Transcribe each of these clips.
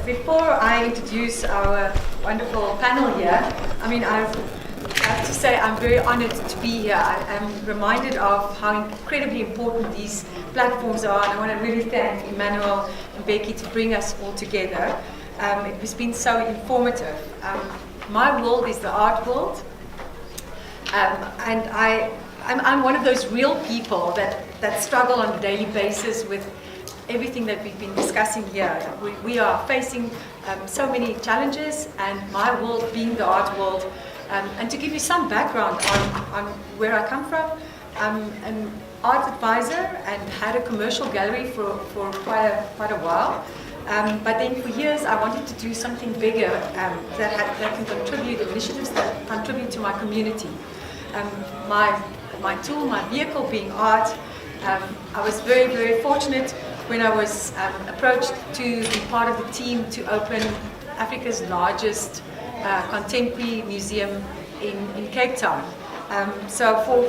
before I introduce our wonderful panel here, I mean, I have to say I'm very honored to be here. I am reminded of how incredibly important these platforms are, and I want to really thank Emmanuel and Becky to bring us all together. It has been so informative. My world is the art world, and I'm one of those real people that struggle on a daily basis with everything that we've been discussing here. We are facing so many challenges, and my world being the art world. And to give you some background on where I come from, I'm an art advisor and had a commercial gallery for quite a while. But then for years I wanted to do something bigger that can contribute, initiatives that contribute to my community. My tool, my vehicle being art. I was very, very fortunate when I was approached to be part of the team to open Africa's largest contemporary museum in Cape Town. So for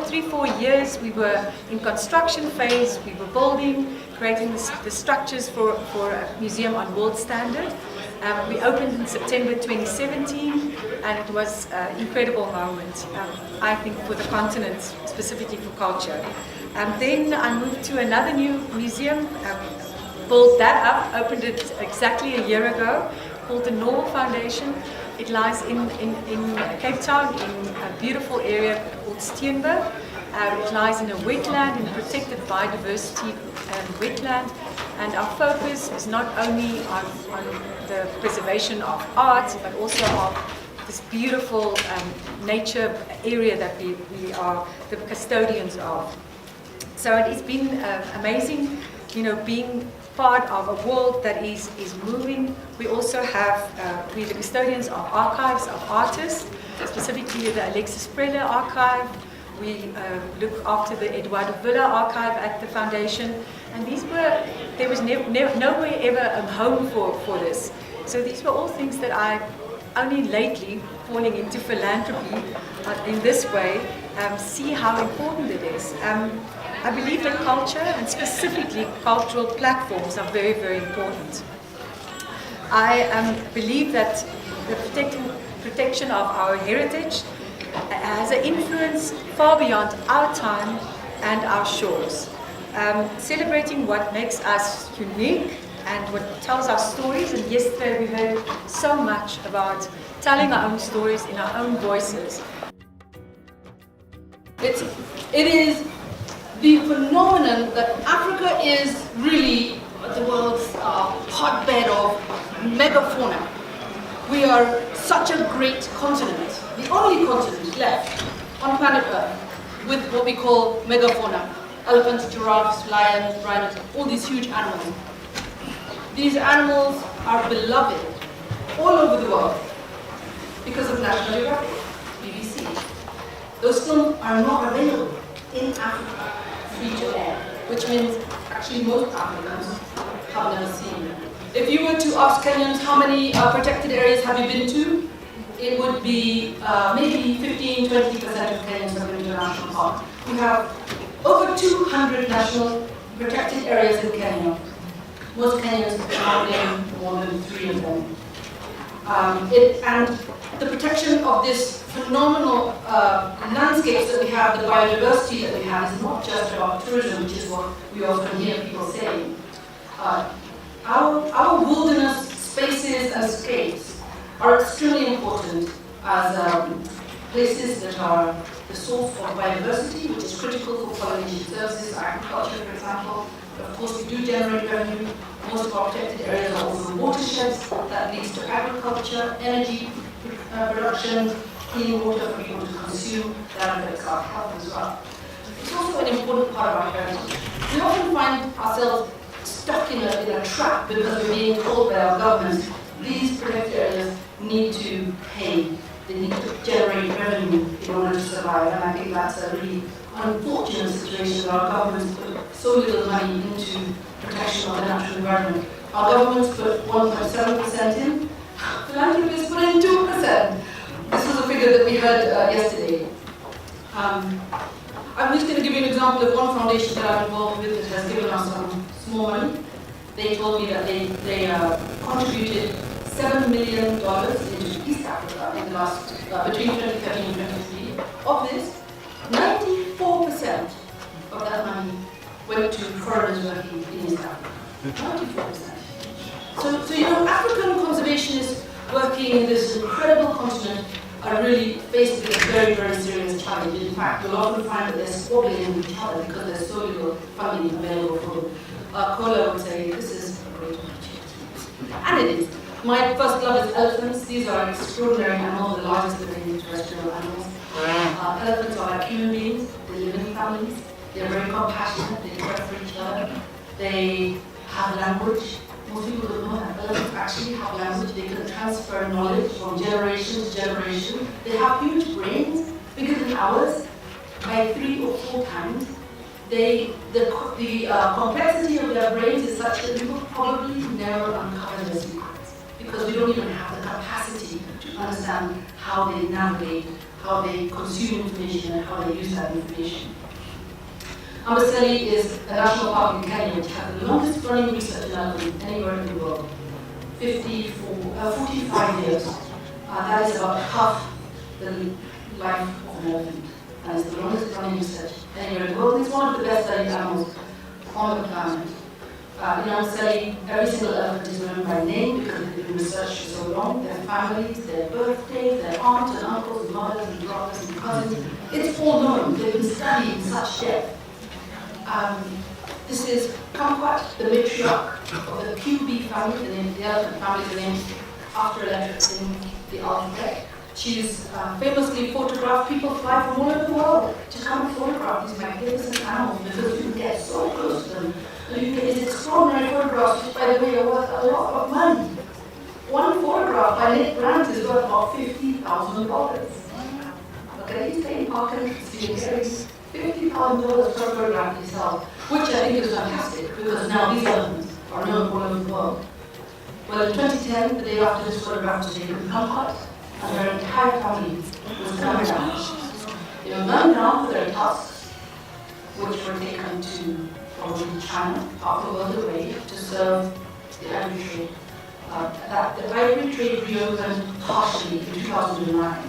3-4 years we were in construction phase. We were building, creating the structures for a museum on world standard. We opened in September 2017, and it was an incredible moment, I think, for the continent, specifically for culture. Then I moved to another new museum, built that up, opened it exactly a year ago, called the Norval Foundation. It lies in Cape Town, in a beautiful area called Steenberg. It lies in a wetland, in a protected biodiversity wetland, and our focus is not only on the preservation of art, but also of this beautiful nature area that we are the custodians of. So it has been amazing, being part of a world that is moving. We also have, we're the custodians of archives of artists, specifically the Alexis Preller archive. We look after the Eduardo Villa archive at the foundation, and there was nowhere ever a home for this. So these were all things that I only lately, falling into philanthropy in this way, see how important it is. I believe that culture, and specifically cultural platforms, are very, very important. I believe that the protection of our heritage has an influence far beyond our time and our shores. Celebrating what makes us unique and what tells our stories, and yesterday we heard so much about telling our own stories in our own voices. It is the phenomenon that Africa is really the world's hotbed of megafauna. We are such a great continent, the only continent left on planet Earth with what we call megafauna. Elephants, giraffes, lions, rhinos, all these huge animals. These animals are beloved all over the world because of National Geographic, BBC. Those films are not available in Africa, free to air, which means actually most Africans have never seen them. If you were to ask Kenyans how many protected areas have you been to, it would be maybe 15-20% of Kenyans have been to a national park. We have over 200 national protected areas in Kenya. Most Kenyans have been more than 3 of them. And the protection of this phenomenal landscapes that we have, the biodiversity that we have, is not just about tourism, which is what we often hear people saying. Our wilderness spaces and scapes are extremely important as places that are the source of biodiversity, which is critical for pollination services, agriculture, for example. Of course, we do generate revenue. Most of our protected areas are also watersheds that leads to agriculture, energy production, clean water for people to consume. That affects our health as well. It's also an important part of our heritage. We often find ourselves stuck in a trap because we're being told by our government these protected areas need to pay. They need to generate revenue in order to survive, and I think that's a really unfortunate situation that our governments put so little money into protection of the natural environment. Our governments put 1.7% in, philanthropists put in 2%. This was a figure that we heard yesterday. I'm just going to give you an example of one foundation that I'm involved with that has given us some small money. they told me that they contributed $7 million into East Africa in the last, between 2013 and 2023. Of this, 94% of that money went to foreigners working in East Africa. 94%. So you know, African conservationists working in this incredible continent are really faced with a very, very serious challenge. In fact, you'll often find that they're squabbling with each other because there's so little funding available for them. Kola would say, this is a great opportunity. And it is. My first love is elephants. These are extraordinary animals, the largest living terrestrial animals. Elephants are like human beings. They live in families. They're very compassionate. They care for each other. They have language. Most people don't know that elephants actually have language. They can transfer knowledge from generation to generation. They have huge brains, bigger than ours, by 3 or 4 times. The complexity of their brains is such that we will probably never uncover their secrets, because we don't even have the capacity to understand how they navigate, how they consume information, and how they use that information. Amboseli is a national park in Kenya which has the longest running research lab anywhere in the world, 45 years. That is about half the life of an elephant, and it's the longest running research anywhere in the world. It's one of the best studied animals on the planet. In Amboseli, every single elephant is known by name because they've been researched for so long. Their families, their birthdays, their aunts and uncles, and mothers and brothers and cousins. It's all known. They've been studied in such depth. This is Kumquat, the matriarch of the QB family, the elephant family is named after letters in the alphabet. She's famously photographed. People fly from all over the world to come and photograph these magnificent animals because you can get so close to them. And you can get these extraordinary photographs, which, by the way, are worth a lot of money. One photograph by Nick Grant is worth about $50,000. Okay, he's paying park entrance fee and getting $50,000 per photograph himself, which I think is fantastic because now these elephants are known all over the world. Well, in 2010, the day after this photograph was taken, Kumquat and her entire family was gunned down. They were gunned down for their tusks, which were taken to probably China, half the world away, to serve the ivory trade. The ivory trade reopened partially in 2009,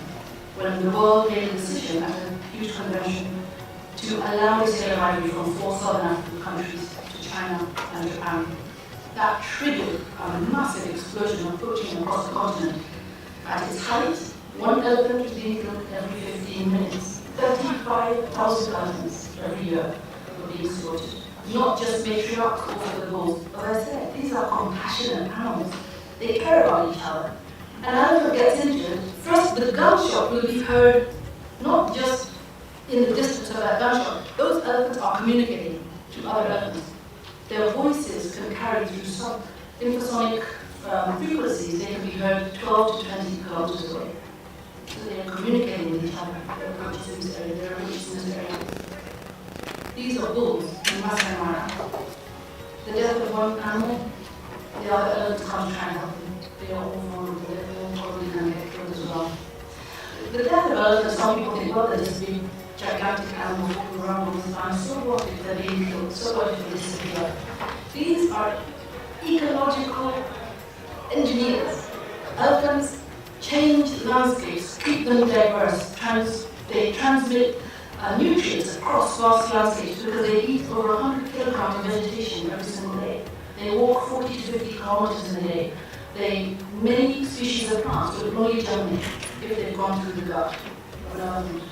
when the world made a decision at a huge convention to allow the sale of ivory from 4 southern African countries to China and Japan. That triggered a massive explosion of poaching across the continent. At its height, one elephant was being killed every 15 minutes. 35,000 elephants every year were being slaughtered. Not just matriarchs, also the bulls. But as I said, these are compassionate animals. They care about each other. An elephant gets injured, first the gunshot will be heard not just in the distance of that gunshot. Those elephants are communicating to other elephants. Their voices can carry through sub-infrasonic frequencies. They can be heard 12 to 20 kilometers away. So they are communicating with each other. They're approaching this area, they're approaching this area. These are bulls in Masai Mara. The death of one animal, the other elephants come to try and help them. They are all vulnerable. They're all probably going to get killed as well. The death of elephants, some people think, well, they're just big, gigantic animals walking around all the time. So what if they're being killed? So what if they disappear? These are ecological engineers. Elephants change landscapes, keep them diverse. They transmit nutrients across vast landscapes because they eat over 100 kilograms of vegetation every single day. They walk 40 to 50 kilometers in a day. Many species of plants will only germinate if they've gone through the gut of an elephant.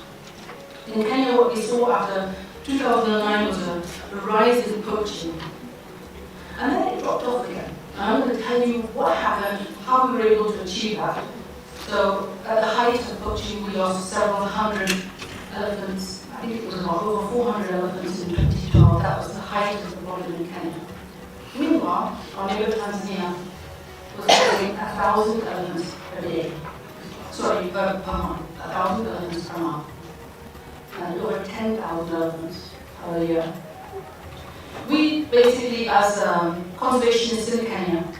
In Kenya, what we saw after 2009 was a rise in poaching. And then it dropped off again. And I'm going to tell you what happened, how we were able to achieve that. So, at the height of poaching, we lost several hundred elephants. I think it was about over 400 elephants in 2012. That was the height of the problem in Kenya. Meanwhile, our neighbor Tanzania was killing 1,000 elephants per day. Sorry, per month. 1,000 elephants per month. And over 10,000 elephants per year. We basically, as conservationists in Kenya,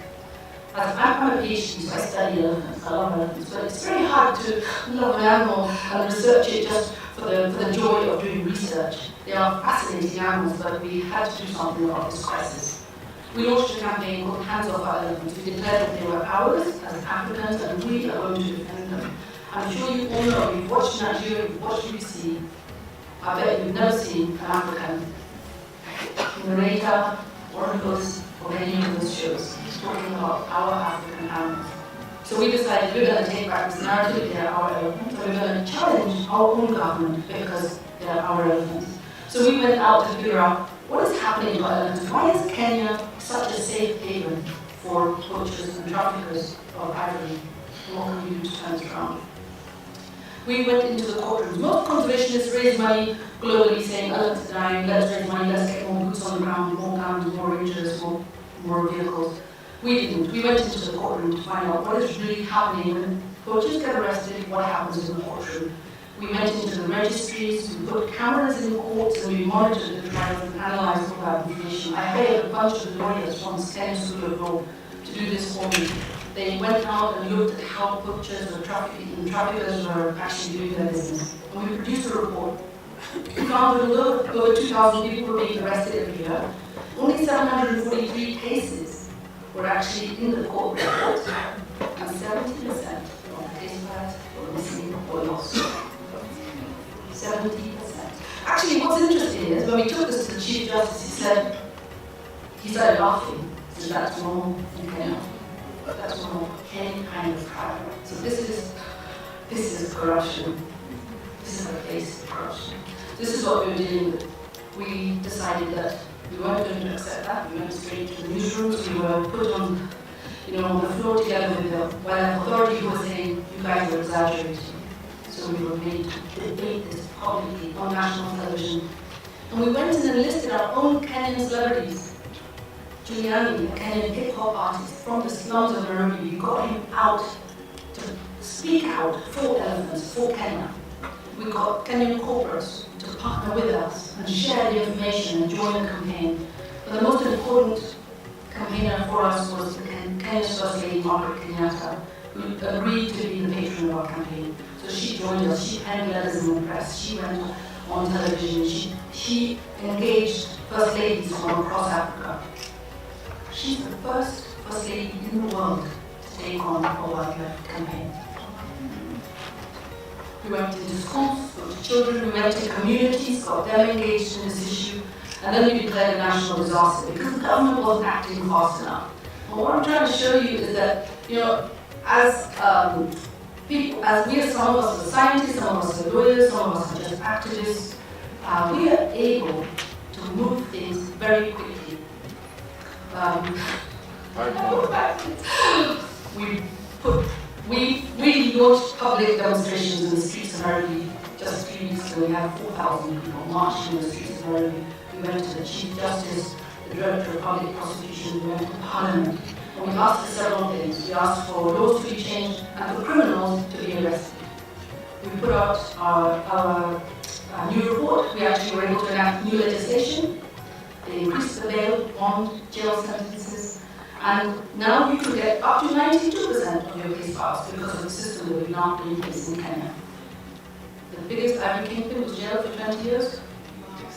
I'm a PhD, so I study elephants, I love elephants, but it's very hard to love an animal and research it just for the joy of doing research. They are fascinating animals, but we had to do something about this crisis. we launched a campaign called Hands Off Our Elephants. We declared that they were ours as Africans and we are going to defend them. I'm sure you all know, you've watched Nigeria, you've watched BBC. I bet you've never seen an African narrator or host or any of those shows talking about our African animals. So we decided we're going to take back this narrative, they're our elephants, and we're going to challenge our own government because they're our elephants. So we went out to figure out what is happening to our elephants. Why is Kenya such a safe haven for poachers and traffickers of ivory? And what can we do to turn it around? We went into the courtrooms. Most conservationists raise money globally saying elephants are dying, let's raise money, let's get more boots on the ground, more guns, more rangers, more vehicles. We didn't. We went into the courtroom to find out what is really happening when poachers get arrested, what happens in the courtroom. We went into the registries, we put cameras in the courts, and we monitored the trials and analyzed all that information. I hired a bunch of lawyers from Kenya School of Law to do this for me. They went out and looked at how poachers or traffickers were actually doing their business. And we produced a report. We found that although over 2,000 people were being arrested every year, only 743 cases were actually in the court report, and 70% of the case files were missing or lost. 70%. Actually, what's interesting is when we took this to the Chief Justice, he started laughing. He said, that's normal in Kenya. That's normal, any kind of crime. So this is corruption. This is a case of corruption. This is what we were dealing with. We decided that we weren't going to accept that. We went straight to the newsrooms. We were put on, on the floor together with the wildlife authority who was saying, you guys are exaggerating. So we were made to debate this publicly on national television. And we went and enlisted our own Kenyan celebrities. Juliani, a Kenyan hip-hop artist from the slums of Nairobi, we got him out to speak out for elephants, for Kenya. We got Kenyan corporates to partner with us and share the information and join the campaign. But the most important campaigner for us was Kenya's First Lady, Margaret Kenyatta, who agreed to be the patron of our campaign. So she joined us, she penned letters in the press, she went on television, she engaged First Ladies from across Africa. She's the first lady in the world to take on a wildlife campaign. We went into schools, spoke to children, we went to communities, got them engaged in this issue, and then we declared a national disaster because the government wasn't acting fast enough. And what I'm trying to show you is that, as people, as some of us are scientists, some of us are lawyers, some of us are just activists, we are able to move things very quickly. We launched public demonstrations in the streets of Nairobi just 3 weeks ago. We had 4,000 people marching in the streets of Nairobi. We went to the Chief Justice, the Director of Public Prosecution, we went to Parliament, and we asked for several things. We asked for laws to be changed and for criminals to be arrested. We put out our new report. We actually were able to enact new legislation. They increased the bail, bond, jail sentences, and now you can get up to 92% of your case files because of the system that we've now put in place in Kenya. The biggest ivory kingpin was jailed for 20 years,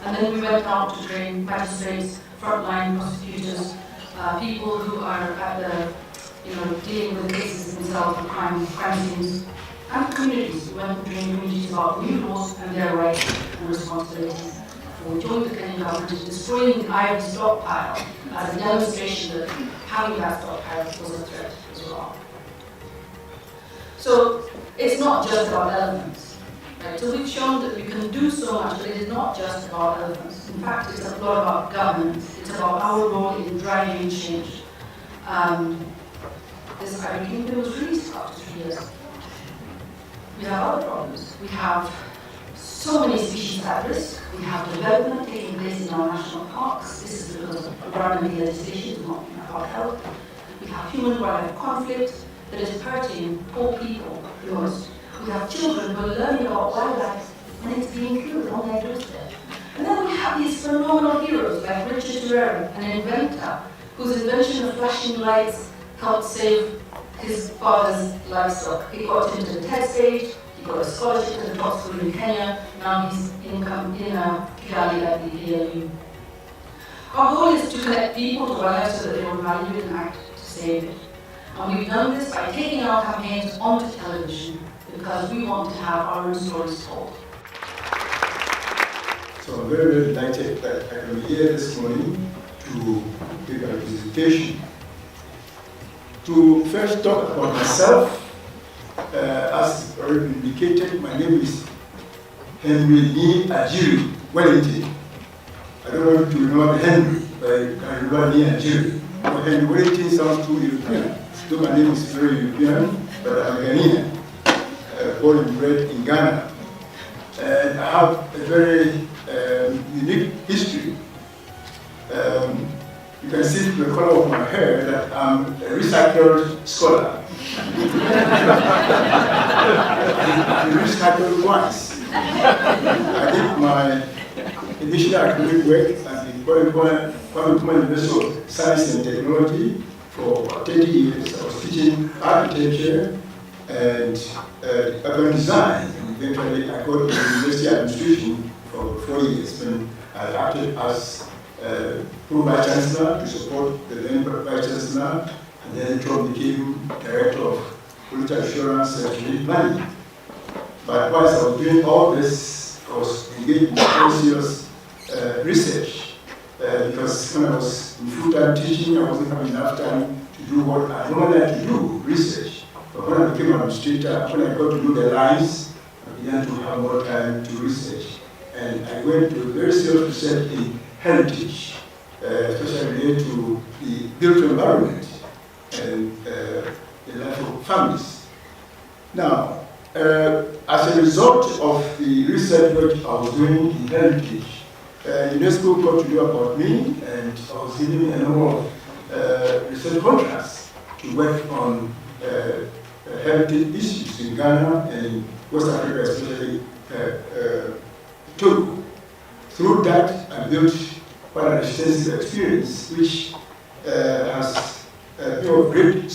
and then we went out to train magistrates, frontline prosecutors, people who are at the, dealing with the cases themselves, the crime scenes, and communities. We went and trained communities about new laws and their rights and responsibilities. We joined the Kenyan government in destroying the ivory stockpile as a demonstration that having that stockpile was a threat as well. So it's not just about elephants, right? So we've shown that we can do so much, but it is not just about elephants. In fact, it's a lot about governance. It's about our role in driving change. This ivory kingdom was released after 3 years. We have other problems. We have so many species at risk. We have development taking place in our national parks. This is because of environmental legislation, not about health. We have human-wildlife conflict that is hurting poor people the most. We have children who are learning about wildlife when it's being killed on their doorstep. And then we have these phenomenal heroes like Richard Durera, an inventor whose invention of flashing lights helped save his father's livestock. He got into the TED stage. He got a scholarship at the top school in Kenya. Now he's in Kigali at the ALU. Our goal is to connect people to wildlife so that they will value it and act to save it. And we've done this by taking our campaigns onto television because we want to have our own stories told. So I'm very, very delighted that I can be here this morning to give a presentation. To first talk about myself, as already indicated, my name is Agyiri, Wellington. I don't want to remember Henry, but I remember Agyiri. But Henry Wellington sounds too European. So my name is very European, but I'm Ghanaian, born and bred in Ghana. And I have a very unique history. You can see from the color of my hair that I'm a recycled scholar. I recycled once. I did my initial academic work at the Kwame University of Science and Technology for 30 years. I was teaching architecture and urban design. And eventually I got to university administration for 4 years when I acted as Pro-Vice Chancellor to support the then Vice Chancellor, and then Trump became Director of Quality Assurance and Planning. But whilst I was doing all this, I was engaged in very serious research because when I was in full-time teaching, I wasn't having enough time to do what I normally like to do, research. But when I became an administrator, when I got to know the lines, I began to have more time to research. And I went to very serious research in heritage, especially related to the built environment and the life of families. Now, as a result of the research work I was doing in heritage, UNESCO got to know about me, and I was given a number of research contracts to work on heritage issues in Ghana and West Africa, especially Togo. Through that, I built quite an extensive experience, which has been of great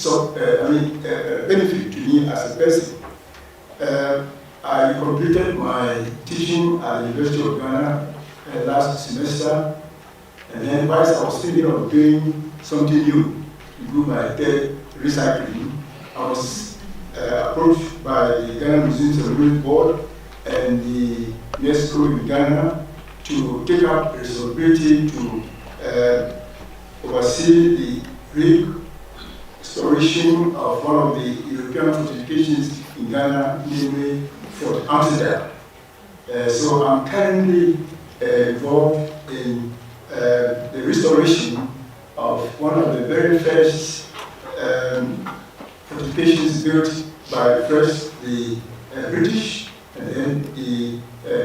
benefit to me as a person. I completed my teaching at the University of Ghana last semester, and then whilst I was thinking of doing something new to do my third recycling, I was approached by the Ghana Museums and Ruins Board and the UNESCO in Ghana to take up the responsibility to oversee the restoration of one of the European fortifications in Ghana, namely Fort Amsterdam. So I'm currently involved in the restoration of one of the very first fortifications built by first the British and then the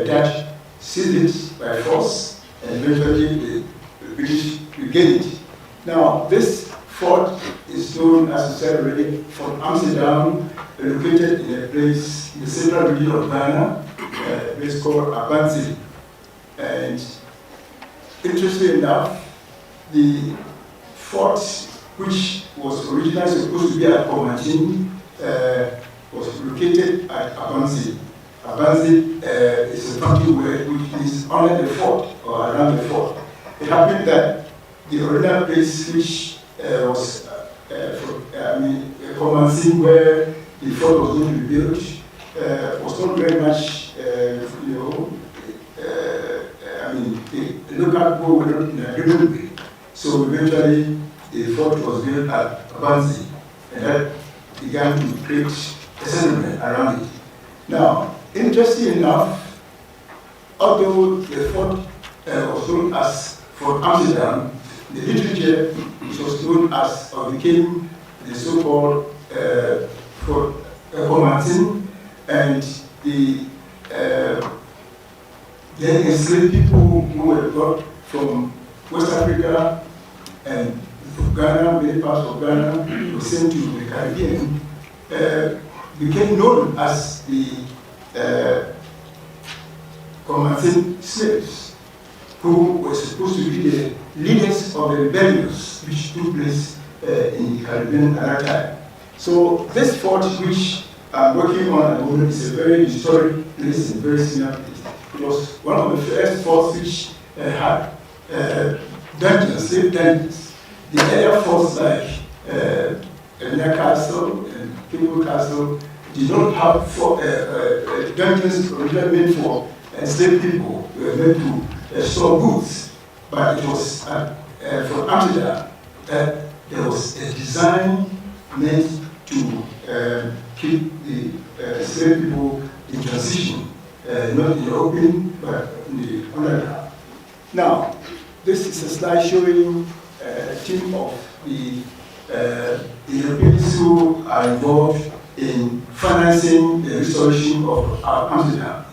Dutch seized it by force, and eventually the British regained it. Now, this fort is known, as I said already, Fort Amsterdam, located in a place in the central region of Ghana, a place called Agyiri. And interestingly enough, the fort, which was originally supposed to be at Komatin, was located at Agyiri. Agyiri is a Bantu word which means under the fort or around the fort. It happened that the original place which was Komatin, where the fort was going to be built, was not very much, the local people were not in agreement with it. So eventually the fort was built at Agyiri, and that began to create a settlement around it. Now, interesting enough, although the fort was known as Fort Amsterdam, the literature which was known as, or became the so-called Fort Komatin, and the then enslaved people who were brought from West Africa and from Ghana, many parts of Ghana, were sent to the Caribbean, became known as the Komatin slaves, who were supposed to be the leaders of the rebellions which took place in the Caribbean at that time. So this fort which I'm working on at the moment is a very historic place and very senior place. It was one of the first forts which had dungeons, slave dungeons. The Air Force, like Elana Castle and Kimbo Castle, did not have dungeons originally meant for enslaved people. They were meant to store goods. But it was from Amsterdam that there was a design meant to keep the enslaved people in transition, not in the open, but in the underground. Now, this is a slide showing a team of the Europeans who are involved in financing the restoration of Amsterdam.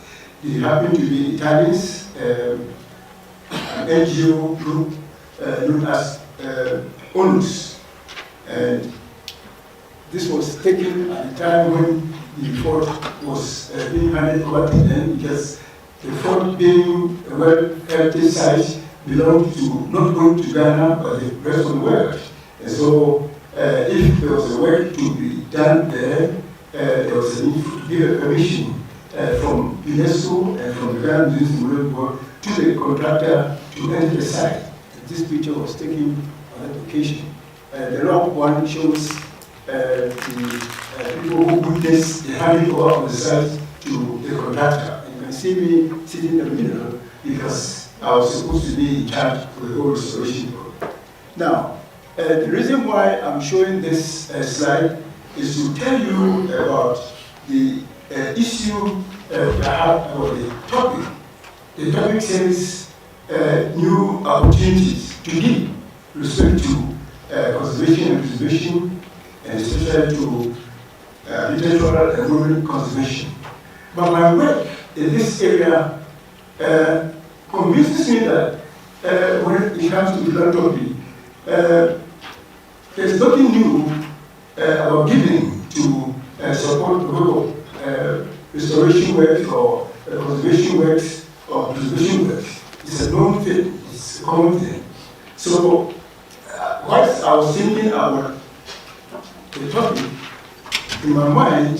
They happen to be Italians, an NGO group known as ONUS. And this was taken at the time when the fort was being handed over to them, because the fort, being a World Heritage Site, belonged to not only to Ghana but the rest of the world. And so if there was a work to be done there, there was a need to give a permission from UNESCO and from the Ghana Museum Board to the contractor to enter the site. This picture was taken on that occasion. The long one shows the people who witnessed the handing over of the site to the contractor. And you can see me sitting in the middle because I was supposed to be in charge of the whole restoration program. Now, the reason why I'm showing this slide is to tell you about the issue I have about the topic. The topic says new opportunities to give respect to conservation and preservation, and especially to literature and rural conservation. But my work in this area convinces me that when it comes to philanthropy, there's nothing new about giving to support the work of restoration works or conservation works or preservation works. It's a known thing, it's a common thing. So, whilst I was thinking about the topic, in my mind,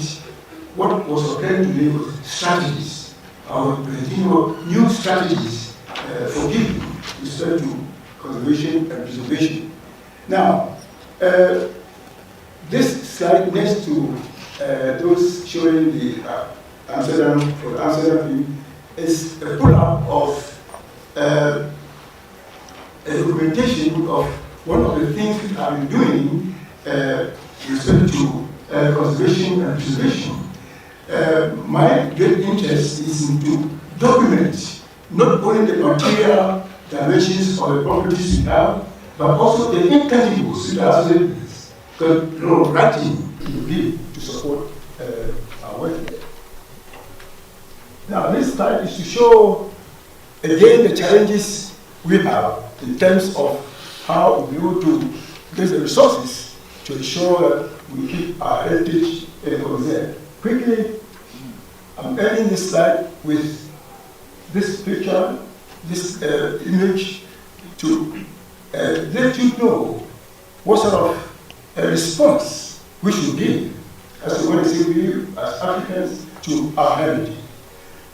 what was occurring to me was strategies. I was thinking of new strategies for giving with respect to conservation and preservation. Now, this slide next to those showing the Amsterdam view is a pull-up of a documentation of one of the things we have been doing with respect to conservation and preservation. My great interest is to document not only the material dimensions of the properties we have, but also the intangibles that are associated with this. Because writing will be to support our work. Now, this slide is to show again the challenges we have in terms of how we'll be able to get the resources to ensure that we keep our heritage conserved. Quickly, I'm ending this slide with this picture, this image, to let you know what sort of response we should give as we want to say we as Africans to our heritage.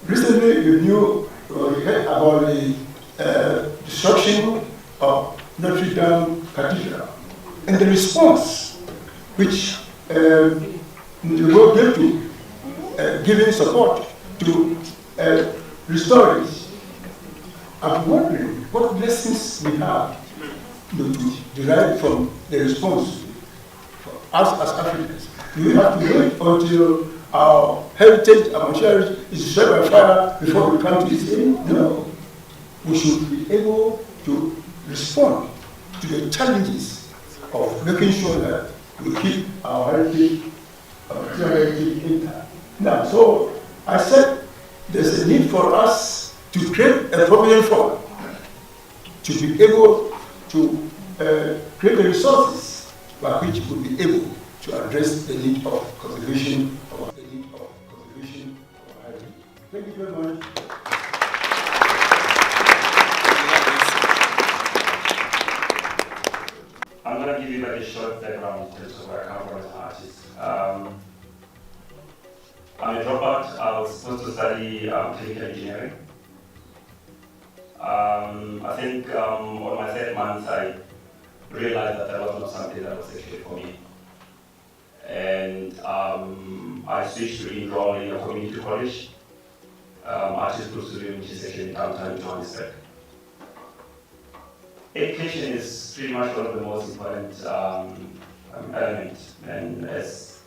Recently, we heard about the destruction of Notre Dame Cathedral, and the response which the world gave to giving support to restore it. I'm wondering what lessons we have to derive from the response for us as Africans. Do we have to wait until our heritage, our material is destroyed by fire before we come to this end? No. We should be able to respond to the challenges of making sure that we keep our heritage, our material heritage intact. Now, so I said there's a need for us to create a provident fund to be able to create the resources by which we'll be able to address the need of conservation of our heritage. Thank you very much. I'm going to give you like a short background in terms of where I come from as an artist. I'm a dropout. I was supposed to study chemical engineering. I think on my third month, I realized that was not something that was actually for me. And I switched to enroll in a community college, artist school studio, which is actually in downtown Johannesburg. Education is pretty much one of the most important elements. And as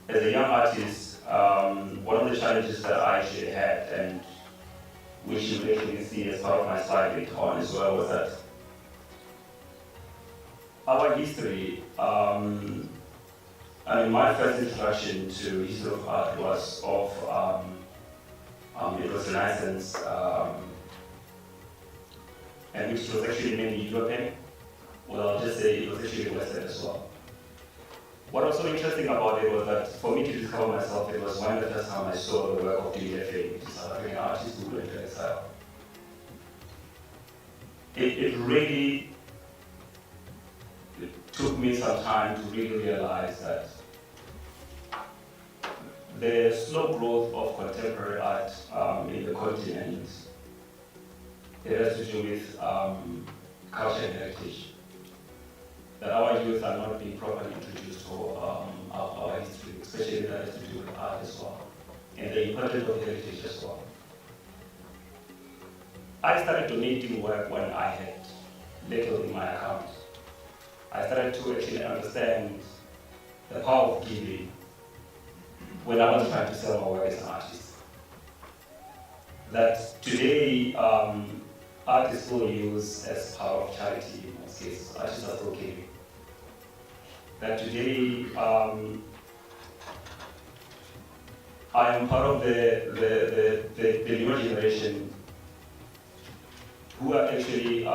a young artist, one of the challenges that I actually had, and which you actually see as part of my slide later on as well, was that our history, my first introduction to history of art was of, it was Renaissance, and which was actually mainly European. Well, I'll just say it was actually Western as well. What was so interesting about it was that for me to discover myself, it was when the first time I saw the work of DFA, which is South African artist who went to exile. It really took me some time to really realize that the slow growth of contemporary art in the continent, it has to do with culture and heritage. That our youth are not being properly introduced for our history, especially that has to do with art as well, and the importance of heritage as well. I started donating work when I had little in my account. I started to actually understand the power of giving when I was trying to sell my work as an artist. That today, art is still used as part of charity in most cases. Artists are still giving. That today, I am part of the newer generation who are actually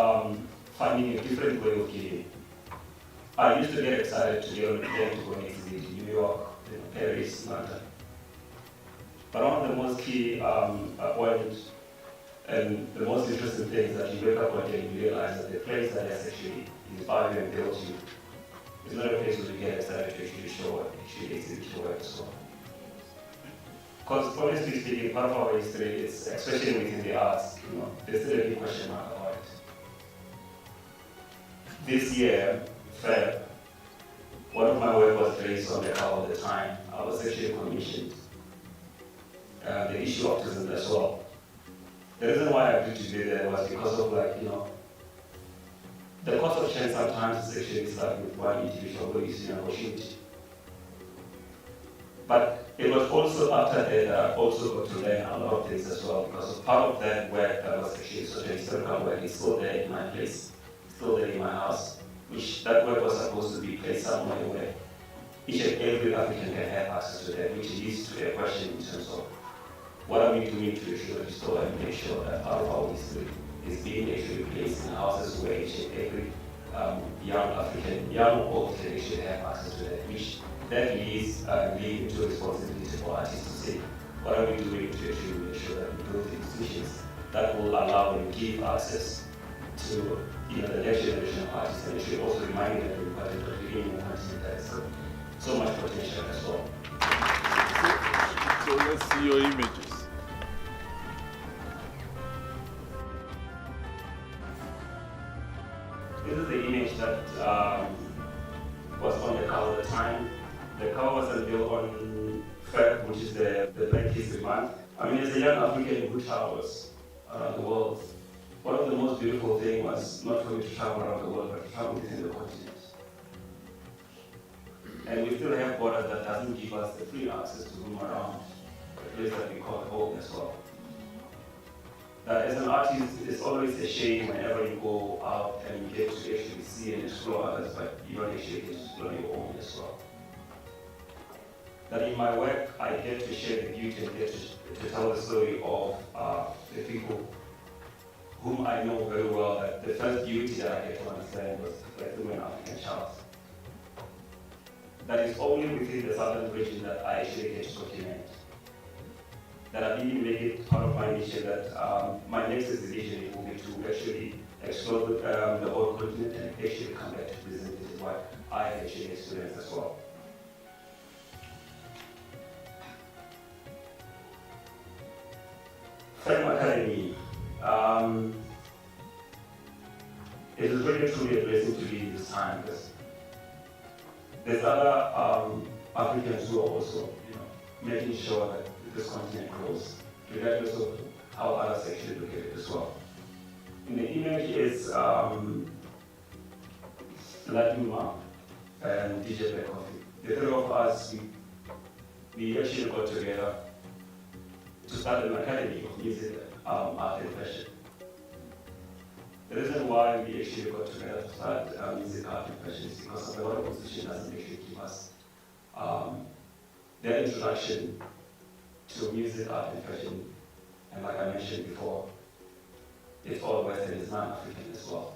finding a different way of giving. I used to get excited to go and exhibit in New York, Paris, London. But one of the most key points and the most interesting things that you wake up one day and you realize that the place that has actually inspired you and built you is not a place where you get excited to actually show up, actually exhibit your work as well. Because honestly speaking, part of our history is, especially within the arts, there's still a big question mark about it. This year, Feb, one of my work was raised on the cover of the Time. I was actually commissioned the issue of autism as well. The reason why I agreed to be there was because of the cost of change sometimes is actually start with one individual who is an opportunity. But it was also after that I also got to learn a lot of things as well, because part of that work that was actually such a historical work is still there in my place, still there in my house, which that work was supposed to be placed somewhere where each and every African can have access to that, which leads to a question in terms of what are we doing to ensure restore and make sure that part of our history is being actually placed in houses where each and every young African, young or old, can actually have access to that, which that leads into a responsibility for artists to say, what are we doing to actually make sure that we build institutions that will allow and give access to the next generation of artists, and actually also reminding them of the importance of living in a continent that has so much potential as well. So let's see your images. This is the image that was on the cover of the Time. The cover was unveiled on Feb, which is the Black History Month. As a young African who travels around the world, one of the most beautiful things was not for me to travel around the world, but to travel within the continent. And we still have borders that doesn't give us the free access to roam around the place that we call home as well. That as an artist, it's always a shame whenever you go out and you get to actually see and explore others, but you don't actually get to explore your own as well. That in my work, I get to share the beauty and get to tell the story of the people whom I know very well, that the first beauty that I get to understand was through an African child. That is only within the southern region that I actually get to document. That I really make it part of my mission that my next exhibition will be to actually explore the whole continent and actually come back to present this what I actually experienced as well. From Academy, really truly a blessing to be in this time because there's other Africans who are also, making sure that this continent grows, regardless of how others actually look at it as well. In the image is Latima and DJ Black Coffee. The three of us, we actually got together to start an academy of music, art and fashion. The reason why we actually got together to start music, art and fashion is because of the World Constitution doesn't actually give us their introduction to music, art and fashion. And like I mentioned before, it's all Western, it's non-African as well.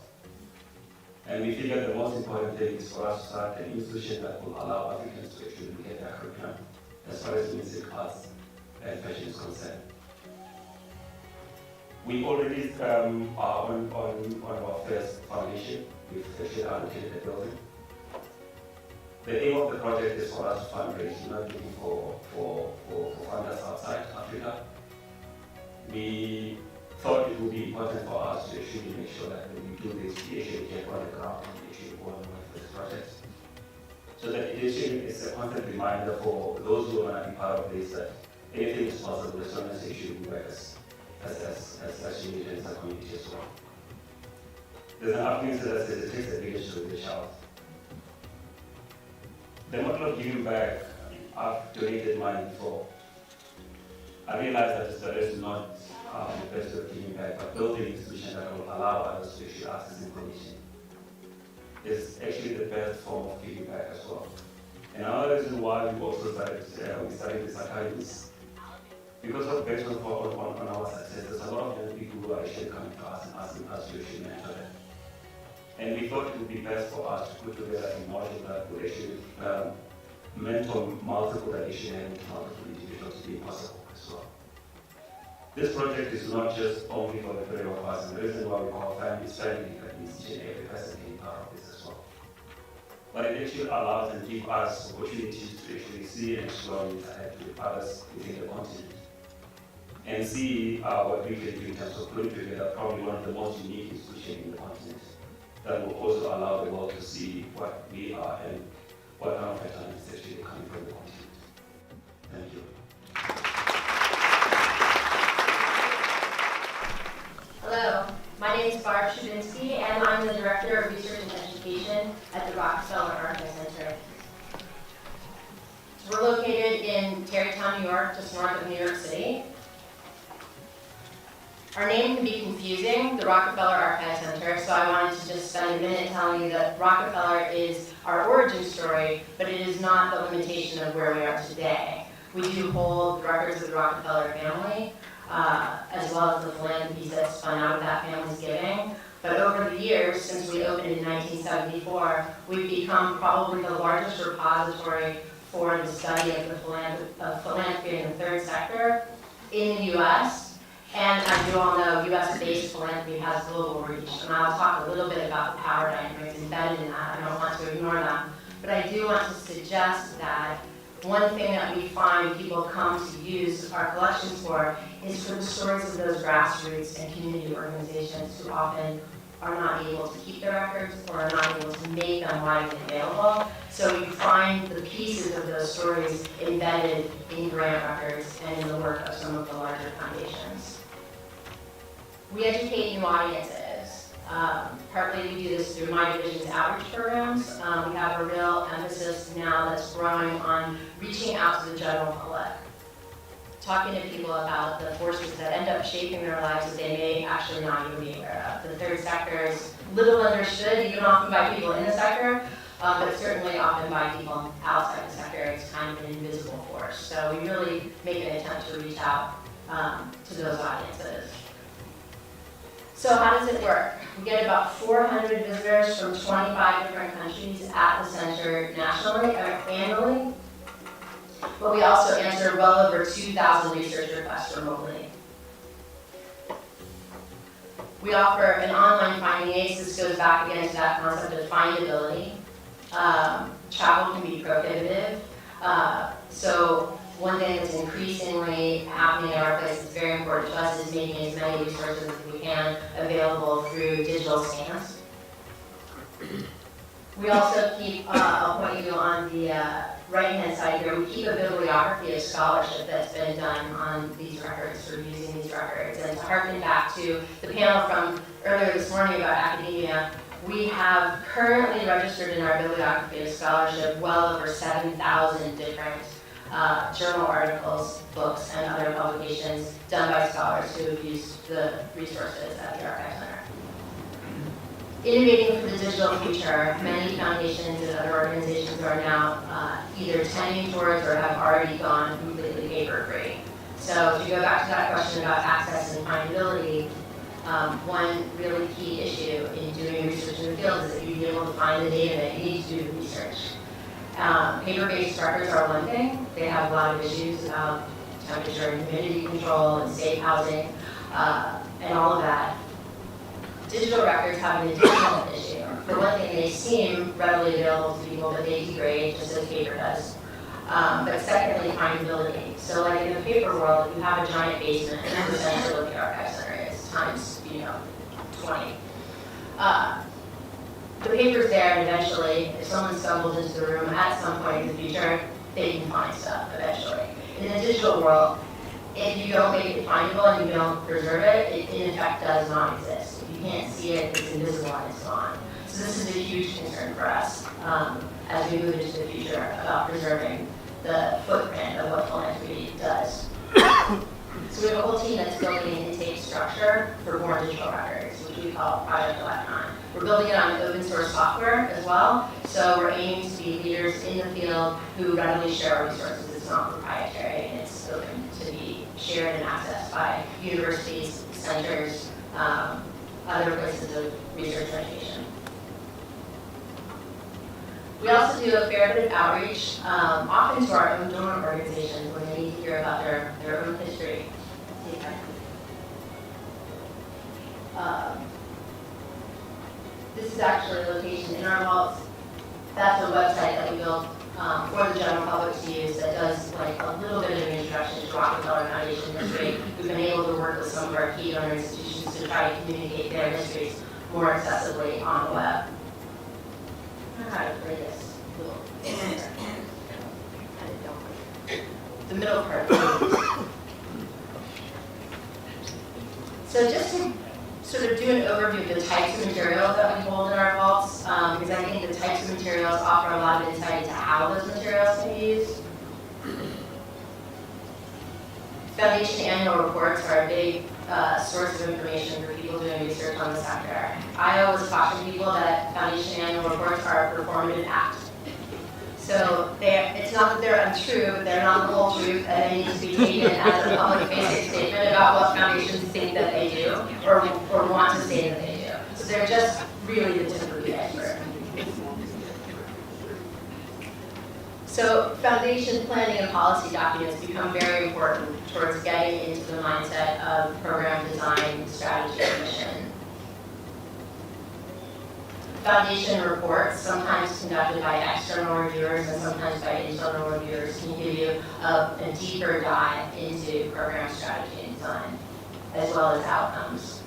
And we figured the most important thing is for us to start an institution that will allow Africans to actually look at their curriculum as far as music, arts, and fashion is concerned. We already are on our first foundation. We've actually allocated a building. The aim of the project is for us to fundraise, not looking for funders outside Africa. We thought it would be important for us to actually make sure that when we do this, we actually get on the ground and actually go on with this project. So that it is a constant reminder for those who want to be part of this that anything is possible as long as they actually work as unit and as a community as well. There's an African that says it takes a village to reach out. The model of giving back, I've donated money before. I realized that is not the best way of giving back, but building an institution that will allow others to actually access information is actually the best form of giving back as well. And another reason why we also started these academies, because of based on our success, there's a lot of young people who are actually coming to us and asking us to actually mentor them. And we thought it would be best for us to put together a model that would actually mentor multiple additional and multiple individuals to be possible as well. This project is not just only for the three of us, and the reason why we call family is family, that means each and every person can be part of this as well. But it actually allows and gives us opportunities to actually see and explore and interact with others within the continent. And see what we can do in terms of putting together probably one of the most unique institutions in the continent that will also allow the world to see what we are and what kind of pattern is actually coming from the continent. Thank you. Hello, my name is Shubinski, and I'm the Director of Research and Education at the Rockefeller Archive Center. We're located in Tarrytown, New York, just north of New York City. Our name can be confusing, the Rockefeller Archive Center, so I wanted to just spend a minute telling you that Rockefeller is our origin story, but it is not the limitation of where we are today. We do hold records of the Rockefeller family, as well as the philanthropies that spun out of that family's giving. But over the years, since we opened in 1974, we've become probably the largest repository for the study of philanthropy in the third sector in the U.S. And as you all know, U.S.-based philanthropy has global reach. And I'll talk a little bit about the power dynamics embedded in that. I don't want to ignore them. But I do want to suggest that one thing that we find people come to use our collections for is for the stories of those grassroots and community organizations who often are not able to keep their records or are not able to make them widely available. So we find the pieces of those stories embedded in grant records and in the work of some of the larger foundations. We educate new audiences. Partly we do this through my division's outreach programs. We have a real emphasis now that's growing on reaching out to the general public, talking to people about the forces that end up shaping their lives that they may actually not even be aware of. The third sector is little understood, even often by people in the sector, but certainly often by people outside the sector. It's kind of an invisible force. So we really make an attempt to reach out to those audiences. So how does it work? We get about 400 visitors from 25 different countries at the center nationally, annually. But we also answer well over 2,000 research requests remotely. We offer an online finding aid. This goes back again to that concept of findability. Travel can be prohibitive. So one thing that's increasingly happening at our place that's very important to us is making as many resources as we can available through digital scans. We also keep, I'll point you on the right-hand side here, we keep a bibliography of scholarship that's been done on these records, or using these records. And to harken back to the panel from earlier this morning about academia, we have currently registered in our bibliography of scholarship well over 7,000 different journal articles, books, and other publications done by scholars who have used the resources at the Archive Center. Innovating for the digital future, many foundations and other organizations are now either tending towards or have already gone completely paper-free. So to go back to that question about access and findability, one really key issue in doing research in the field is that you be able to find the data that you need to do the research. Paper-based records are one thing. They have a lot of issues about temperature and humidity control and safe housing and all of that. Digital records have an additional issue. For one thing, they seem readily available to people, but they degrade just as paper does. But secondly, findability. So like in the paper world, you have a giant basement, and that's essentially what the Archive Center is, times 20. The paper's there, and eventually, if someone stumbles into the room at some point in the future, they can find stuff eventually. In the digital world, if you don't make it findable and you don't preserve it, it in effect does not exist. If you can't see it, it's invisible and it's gone. So this is a huge concern for us as we move into the future about preserving the footprint of what philanthropy does. So we have a whole team that's building an intake structure for more digital records, which we call Project Elana. We're building it on open source software as well, so we're aiming to be leaders in the field who readily share our resources. It's not proprietary, and it's open to be shared and accessed by universities, centers, other places of research and education. We also do a fair bit of outreach, often to our own donor organizations when they need to hear about their own history. This is actually a location in our vaults. That's a website that we built for the general public to use that does like a little bit of an introduction to Rockefeller Foundation history. We've been able to work with some of our key donor institutions to try to communicate their histories more accessibly on the web. I don't know how to play this little the middle part. So just to sort of do an overview of the types of materials that we hold in our vaults, because I think the types of materials offer a lot of insight into how those materials can be used. Foundation annual reports are a big source of information for people doing research on the sector. I always caution people that Foundation annual reports are a performative act. So it's not that they're untrue, but they're not the whole truth, and they need to be taken as a public-facing statement about what foundations think that they do, or want to say that they do. So they're just really the tip of the iceberg. So foundation planning and policy documents become very important towards getting into the mindset of program design, strategy, and mission. Foundation reports, sometimes conducted by external reviewers and sometimes by internal reviewers, can give you a deeper dive into program strategy and design, as well as outcomes.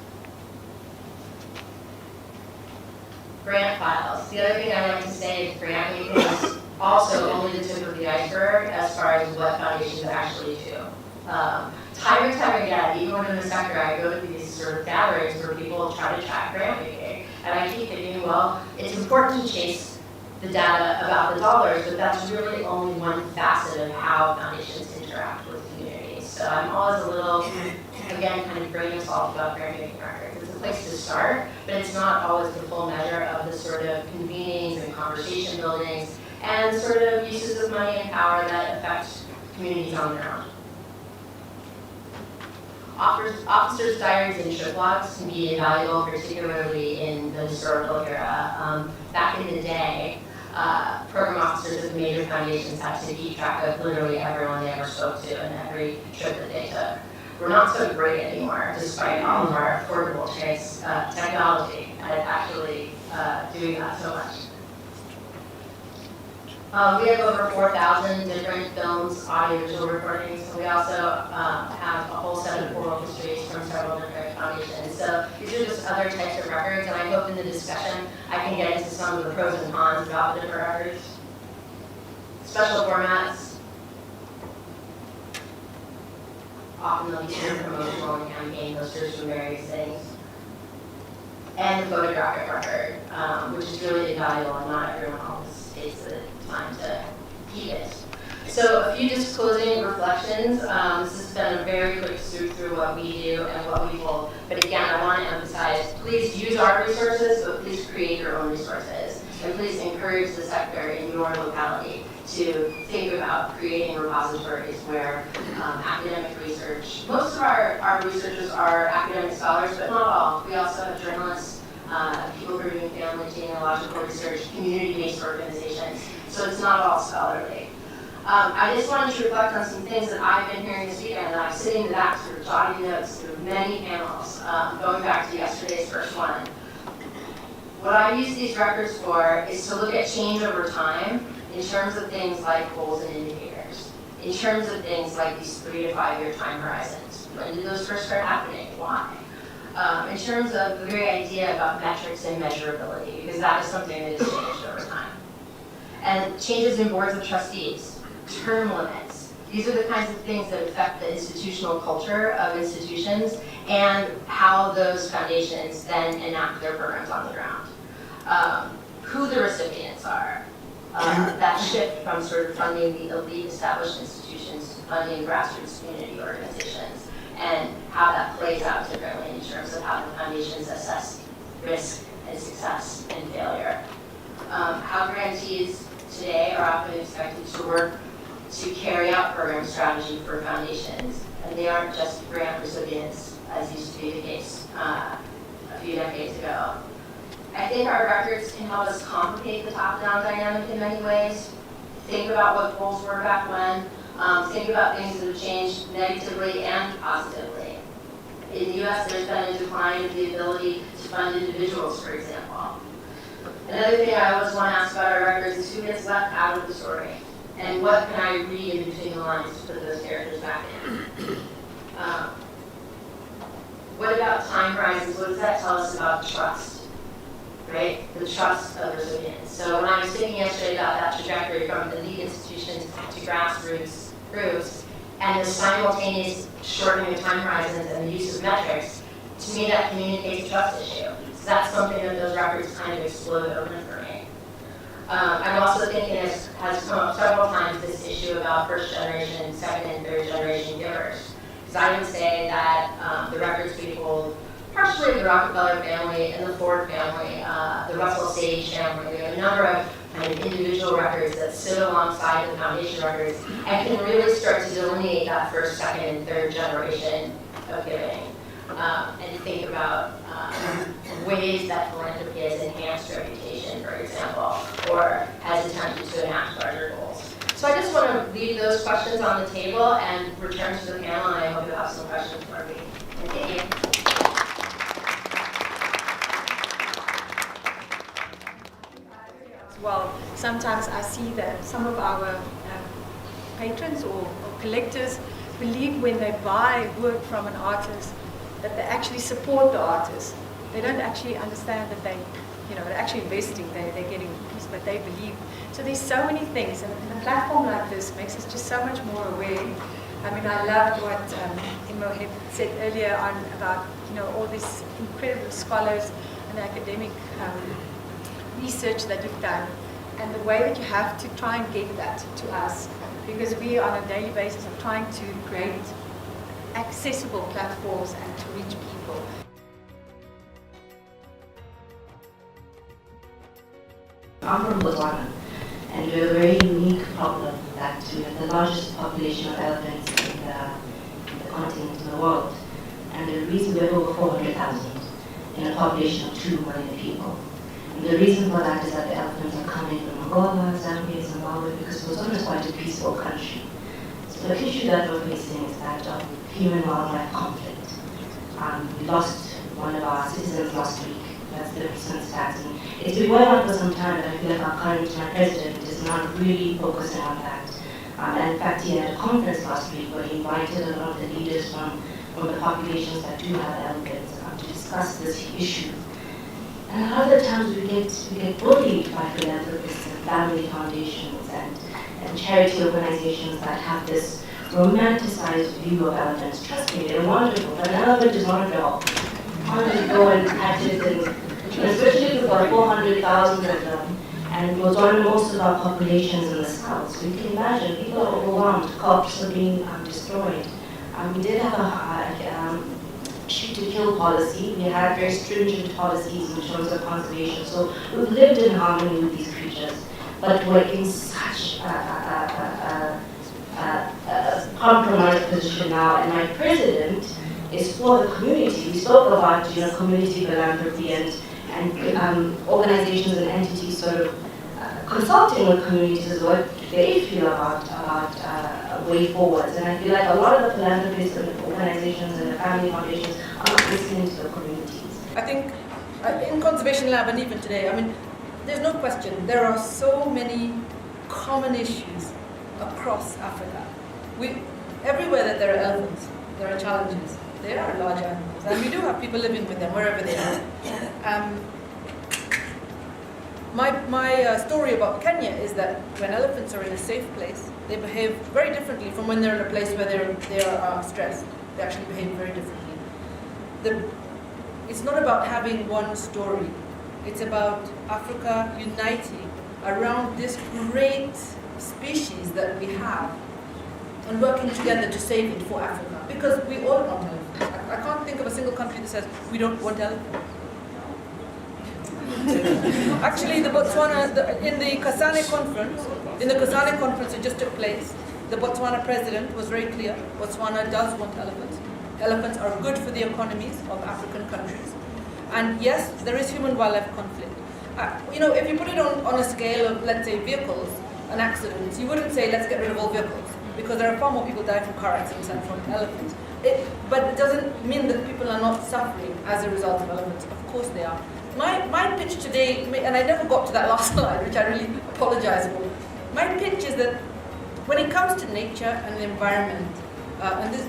Grant files. The other thing I like to say is grant making is also only the tip of the iceberg as far as what foundations actually do. Time and time again, even when in the sector, I go to these sort of gatherings where people try to track grant making. And I keep thinking, well, it's important to chase the data about the dollars, but that's really only one facet of how foundations interact with communities. So I'm always a little, again, kind of grain of salt about grant making records. It's a place to start, but it's not always the full measure of the sort of convenings and conversation buildings and sort of uses of money and power that affect communities on their own. Officers' diaries and trip logs can be invaluable, particularly in the historical era. Back in the day, program officers of major foundations had to keep track of literally everyone they ever spoke to and every trip that they took. We're not so great anymore, despite all of our affordable technology at actually doing that so much. We have over 4,000 different films, audiovisual recordings. We also have a whole set of oral histories from several different foundations. So these are just other types of records, and I hope in the discussion I can get into some of the pros and cons about the different records. Special formats. Often they'll be sort of promotional and campaign posters from various things. And the photographic record, which is really invaluable, and not everyone always takes the time to keep it. So a few just closing reflections. This has been a very quick swoop through what we do and what we hold. But again, I want to emphasize, please use our resources, but please create your own resources. And please encourage the sector in your locality to think about creating repositories where academic research, most of our researchers are academic scholars, but not all. We also have journalists, people who are doing family genealogical research, community-based organizations, so it's not all scholarly. I just wanted to reflect on some things that I've been hearing this weekend, and I'm sitting in the back sort of jotting notes through many panels, going back to yesterday's first one. What I use these records for is to look at change over time in terms of things like goals and indicators, in terms of things like these 3 to 5 year time horizons. When did those first start happening? Why? In terms of the very idea about metrics and measurability, because that is something that has changed over time. And changes in boards of trustees, term limits. These are the kinds of things that affect the institutional culture of institutions and how those foundations then enact their programs on the ground. Who the recipients are. That shift from sort of funding the elite established institutions to funding grassroots community organizations, and how that plays out differently in terms of how the foundations assess risk and success and failure. How grantees today are often expected to work to carry out program strategy for foundations, and they aren't just grant recipients, as used to be the case a few decades ago. I think our records can help us complicate the top-down dynamic in many ways. Think about what goals were back when. Think about things that have changed negatively and positively. In the US, there's been a decline in the ability to fund individuals, for example. Another thing I always want to ask about our records is who gets left out of the story, and what can I read in between the lines to put those characters back in. What about time horizons? What does that tell us about trust? Right? The trust of recipients. So when I was thinking yesterday about that trajectory from elite institutions to grassroots groups, and the simultaneous shortening of time horizons and the use of metrics, to me that communicates a trust issue. So that's something that those records kind of explode open for me. I'm also thinking has come up several times, this issue about first generation, second and third generation givers. Because I would say that the records we hold, partially the Rockefeller family and the Ford family, the Russell Sage family. We have a number of kind of individual records that sit alongside the foundation records and can really start to delineate that first, second, and third generation of giving. And think about ways that philanthropy has enhanced reputation, for example, or has attempted to enact larger goals. So I just want to leave those questions on the table and return to the panel, and I hope you have some questions for me. And thank you. Well, sometimes I see that some of our patrons or collectors believe when they buy work from an artist that they actually support the artist. They don't actually understand that they're actually investing, they're getting a piece, but they believe. So there's so many things, and a platform like this makes us just so much more aware. I mean, I loved what Imo had said earlier on about all these incredible scholars and academic research that you've done, and the way that you have to try and get that to us, because we on a daily basis are trying to create accessible platforms and to reach people. I'm from Botswana, and we're a very unique problem that we have the largest population of elephants in the continent in the world, and the reason we have over 400,000 in a population of 2 million people. And the reason for that is that the elephants are coming from Angola, Zambia, Zimbabwe, because Botswana is quite a peaceful country. So the issue that we're facing is that of human-wildlife conflict. We lost one of our citizens last week. That's the recent stats. And it's been going on for some time, but I feel like our current president is is not really focusing on that. And in fact, he had a conference last week where he invited a lot of the leaders from the populations that do have elephants to discuss this issue. And a lot of the times we get bullied by philanthropists and family foundations and charity organizations that have this romanticized view of elephants. Trust me, they're wonderful, but an elephant is not a dog. Why don't you go and catch it, and especially if we've got 400,000 of them, and Botswana most of our populations in the south. So you can imagine, people are overwhelmed, crops are being destroyed. We did have a shoot-to-kill policy. We had very stringent policies in terms of conservation. So we've lived in harmony with these creatures, but we're in such a compromised position now. And my president is for the community. We spoke about community philanthropy and organizations and entities sort of consulting with communities as what they feel about way forwards. And I feel like a lot of the philanthropists and the organizations and the family foundations are not listening to the communities. I think in Conservation Lab and even today, I mean, there's no question, there are so many common issues across Africa. Everywhere that there are elephants, there are challenges. They are large animals, and we do have people living with them wherever they are. My story about Kenya is that when elephants are in a safe place, they behave very differently from when they're in a place where they are stressed. They actually behave very differently. It's not about having one story. It's about Africa uniting around this great species that we have and working together to save it for Africa. Because we all want elephants. I can't think of a single country that says we don't want elephants. Actually, in the Kasane conference that just took place, the Botswana president was very clear. Botswana does want elephants. Elephants are good for the economies of African countries. And yes, there is human-wildlife conflict. If you put it on a scale of, let's say, vehicles and accidents, you wouldn't say, let's get rid of all vehicles, because there are far more people die from car accidents than from elephants. But it doesn't mean that people are not suffering as a result of elephants. Of course they are. My pitch today, and I never got to that last slide, which I really apologize for. My pitch is that when it comes to nature and the environment, and this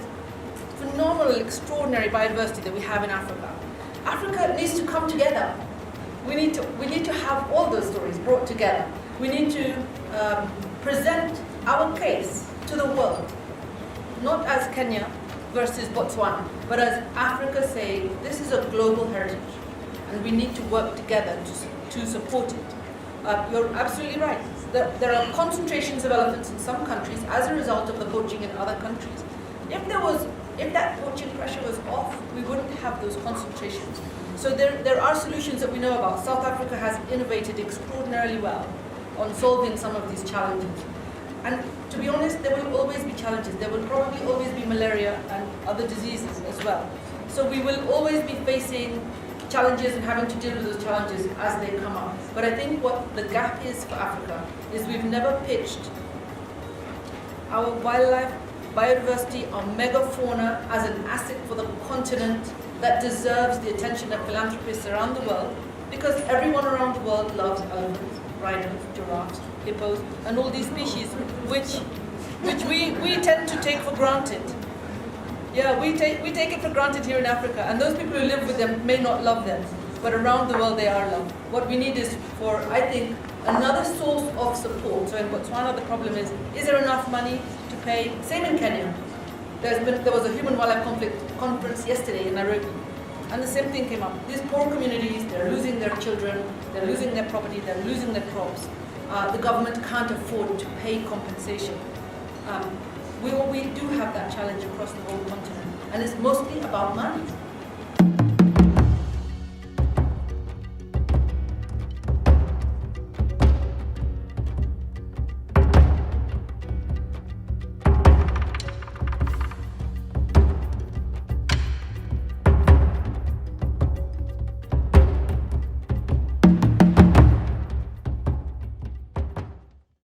phenomenal, extraordinary biodiversity that we have in Africa, Africa needs to come together. We need to have all those stories brought together. We need to present our case to the world, not as Kenya versus Botswana, but as Africa saying this is a global heritage, and we need to work together to support it. You're absolutely right. There are concentrations of elephants in some countries as a result of the poaching in other countries. If that poaching pressure was off, we wouldn't have those concentrations. So there are solutions that we know about. South Africa has innovated extraordinarily well on solving some of these challenges. And to be honest, there will always be challenges. There will probably always be malaria and other diseases as well. So we will always be facing challenges and having to deal with those challenges as they come up. But I think what the gap is for Africa is we've never pitched our wildlife, biodiversity, our megafauna as an asset for the continent that deserves the attention of philanthropists around the world, because everyone around the world loves elephants, rhinos, giraffes, hippos, and all these species which we tend to take for granted. Yeah, we take it for granted here in Africa, and those people who live with them may not love them, but around the world they are loved. What we need is for, I think, another source of support. So in Botswana the problem is there enough money to pay? Same in Kenya. There was a human-wildlife conflict conference yesterday in Nairobi, and the same thing came up. These poor communities, they're losing their children, they're losing their property, they're losing their crops. The government can't afford to pay compensation. We do have that challenge across the whole continent, and it's mostly about money.